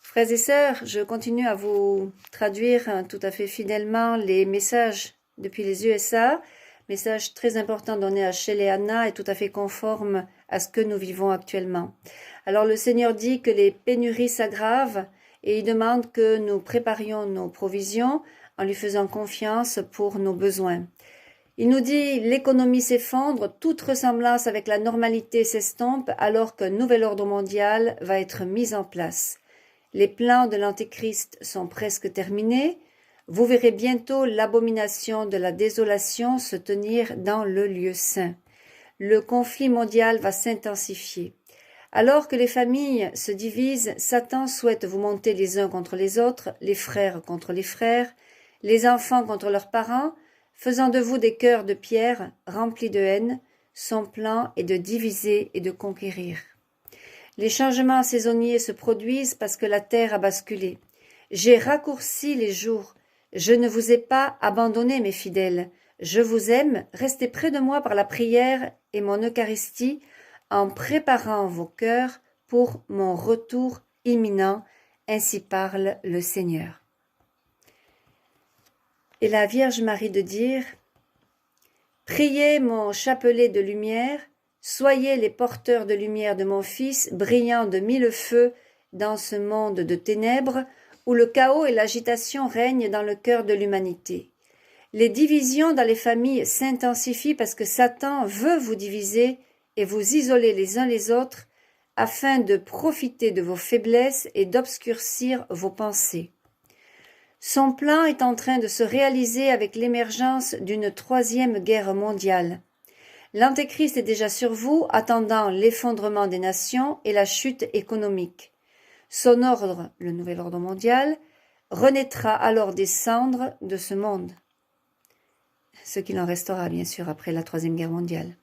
Frères et sœurs, je continue à vous traduire tout à fait fidèlement les messages depuis les USA, messages très importants donnés à Shelley Anna et tout à fait conformes à ce que nous vivons actuellement. Alors le Seigneur dit que les pénuries s'aggravent et il demande que nous préparions nos provisions en lui faisant confiance pour nos besoins. Il nous dit l'économie s'effondre, toute ressemblance avec la normalité s'estompe alors qu'un nouvel ordre mondial va être mis en place. Les plans de l'Antéchrist sont presque terminés. Vous verrez bientôt l'abomination de la désolation se tenir dans le lieu saint. Le conflit mondial va s'intensifier. Alors que les familles se divisent, Satan souhaite vous monter les uns contre les autres, les frères contre les enfants contre leurs parents, faisant de vous des cœurs de pierre remplis de haine. Son plan est de diviser et de conquérir. Les changements saisonniers se produisent parce que la terre a basculé. J'ai raccourci les jours. Je ne vous ai pas abandonné, mes fidèles. Je vous aime, restez près de moi par la prière et mon Eucharistie, en préparant vos cœurs pour mon retour imminent. Ainsi parle le Seigneur. Et la Vierge Marie de dire « Priez mon chapelet de lumière, soyez les porteurs de lumière de mon Fils, brillant de mille feux dans ce monde de ténèbres où le chaos et l'agitation règnent dans le cœur de l'humanité. Les divisions dans les familles s'intensifient parce que Satan veut vous diviser et vous isoler les uns les autres afin de profiter de vos faiblesses et d'obscurcir vos pensées. Son plan est en train de se réaliser avec l'émergence d'une troisième guerre mondiale. L'Antéchrist est déjà sur vous, attendant l'effondrement des nations et la chute économique. Son ordre, le nouvel ordre mondial, renaîtra alors des cendres de ce monde. Ce qu'il en restera, bien sûr, après la Troisième Guerre mondiale.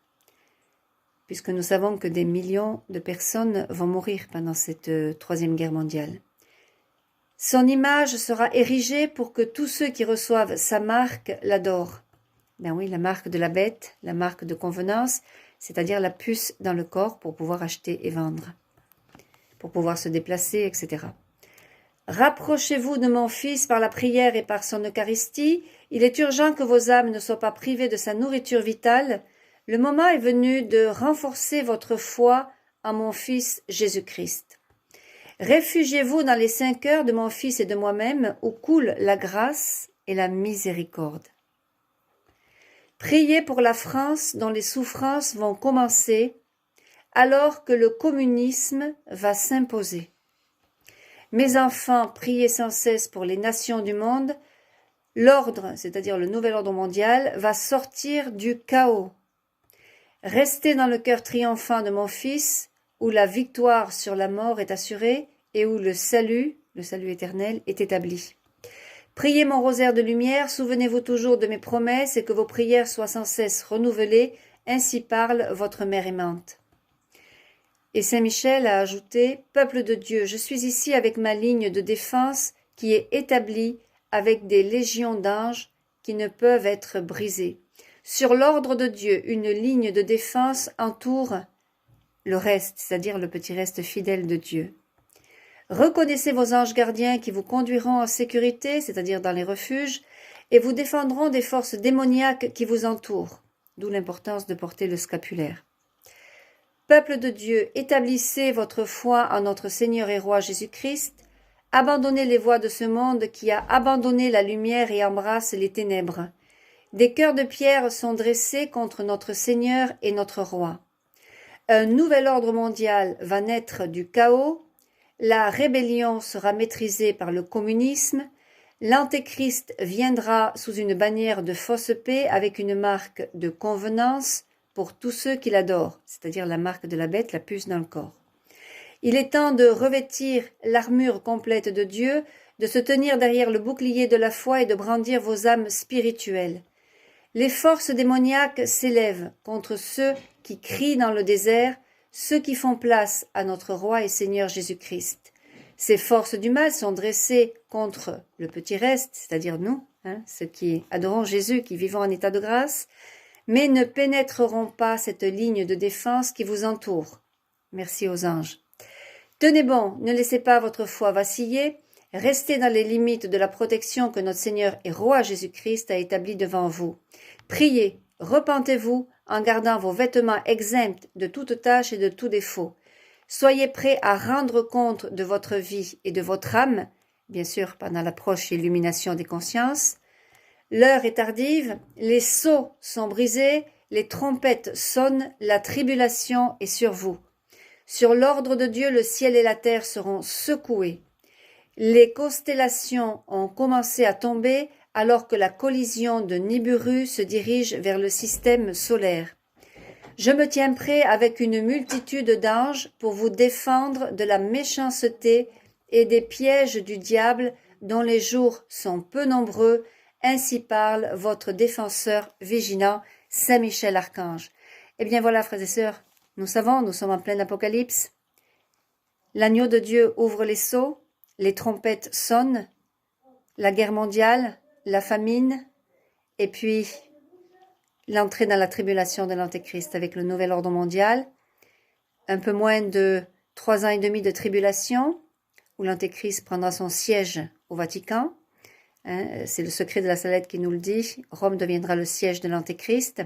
Puisque nous savons que des millions de personnes vont mourir pendant cette Troisième Guerre mondiale. Son image sera érigée pour que tous ceux qui reçoivent sa marque l'adorent. Ben oui, la marque de la bête, la marque de convenance, c'est-à-dire la puce dans le corps pour pouvoir acheter et vendre, pour pouvoir se déplacer, etc. Rapprochez-vous de mon Fils par la prière et par son Eucharistie. Il est urgent que vos âmes ne soient pas privées de sa nourriture vitale. Le moment est venu de renforcer votre foi en mon Fils Jésus-Christ. Réfugiez-vous dans les 5 heures de mon Fils et de moi-même où coule la grâce et la miséricorde. Priez pour la France dont les souffrances vont commencer alors que le communisme va s'imposer. Mes enfants, priez sans cesse pour les nations du monde. L'ordre, c'est-à-dire le nouvel ordre mondial, va sortir du chaos. Restez dans le cœur triomphant de mon Fils, où la victoire sur la mort est assurée et où le salut éternel, est établi. Priez mon rosaire de lumière, souvenez-vous toujours de mes promesses et que vos prières soient sans cesse renouvelées, ainsi parle votre mère aimante. Et Saint Michel a ajouté « Peuple de Dieu, je suis ici avec ma ligne de défense qui est établie avec des légions d'anges qui ne peuvent être brisées. Sur l'ordre de Dieu, une ligne de défense entoure le reste, c'est-à-dire le petit reste fidèle de Dieu. Reconnaissez vos anges gardiens qui vous conduiront en sécurité, c'est-à-dire dans les refuges, et vous défendront des forces démoniaques qui vous entourent, d'où l'importance de porter le scapulaire. Peuple de Dieu, établissez votre foi en notre Seigneur et Roi Jésus-Christ, abandonnez les voies de ce monde qui a abandonné la lumière et embrasse les ténèbres. Des cœurs de pierre sont dressés contre notre Seigneur et notre Roi. Un nouvel ordre mondial va naître du chaos, la rébellion sera maîtrisée par le communisme, l'Antéchrist viendra sous une bannière de fausse paix avec une marque de convenance pour tous ceux qui l'adorent, c'est-à-dire la marque de la bête, la puce dans le corps. Il est temps de revêtir l'armure complète de Dieu, de se tenir derrière le bouclier de la foi et de brandir vos âmes spirituelles. Les forces démoniaques s'élèvent contre ceux qui crient dans le désert, ceux qui font place à notre Roi et Seigneur Jésus-Christ. Ces forces du mal sont dressées contre le petit reste, c'est-à-dire nous, ceux qui adorons Jésus, qui vivons en état de grâce, mais ne pénétreront pas cette ligne de défense qui vous entoure. Merci aux anges. Tenez bon, ne laissez pas votre foi vaciller, restez dans les limites de la protection que notre Seigneur et Roi Jésus-Christ a établie devant vous. Priez, repentez-vous en gardant vos vêtements exempts de toute tâche et de tout défaut. Soyez prêts à rendre compte de votre vie et de votre âme, bien sûr pendant l'approche et l'illumination des consciences. L'heure est tardive, les sceaux sont brisés, les trompettes sonnent, la tribulation est sur vous. Sur l'ordre de Dieu, le ciel et la terre seront secoués. Les constellations ont commencé à tomber alors que la collision de Nibiru se dirige vers le système solaire. Je me tiens prêt avec une multitude d'anges pour vous défendre de la méchanceté et des pièges du diable dont les jours sont peu nombreux, ainsi parle votre défenseur vigilant, Saint Michel Archange. Eh bien voilà, frères et sœurs, nous savons, nous sommes en plein apocalypse. L'agneau de Dieu ouvre les sceaux, les trompettes sonnent, la guerre mondiale, la famine, et puis l'entrée dans la tribulation de l'Antéchrist avec le nouvel ordre mondial, un peu moins de 3 ans et demi de tribulation, où l'Antéchrist prendra son siège au Vatican. C'est le secret de la Salette qui nous le dit. Rome deviendra le siège de l'Antéchrist.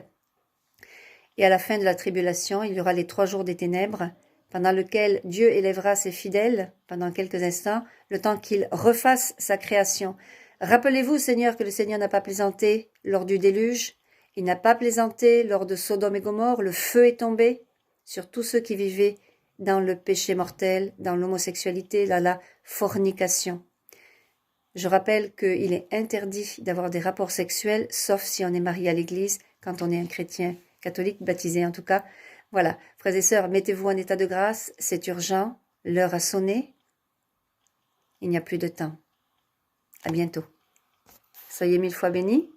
Et à la fin de la tribulation, il y aura les 3 jours des ténèbres, pendant lesquels Dieu élèvera ses fidèles, pendant quelques instants, le temps qu'il refasse sa création. Rappelez-vous, Seigneur, que le Seigneur n'a pas plaisanté lors du déluge, il n'a pas plaisanté lors de Sodome et Gomorrhe, le feu est tombé sur tous ceux qui vivaient dans le péché mortel, dans l'homosexualité, dans la fornication. Je rappelle qu'il est interdit d'avoir des rapports sexuels, sauf si on est marié à l'église, quand on est un chrétien catholique, baptisé en tout cas. Voilà, frères et sœurs, mettez-vous en état de grâce, c'est urgent, l'heure a sonné, il n'y a plus de temps. À bientôt. Soyez 1000 fois bénis.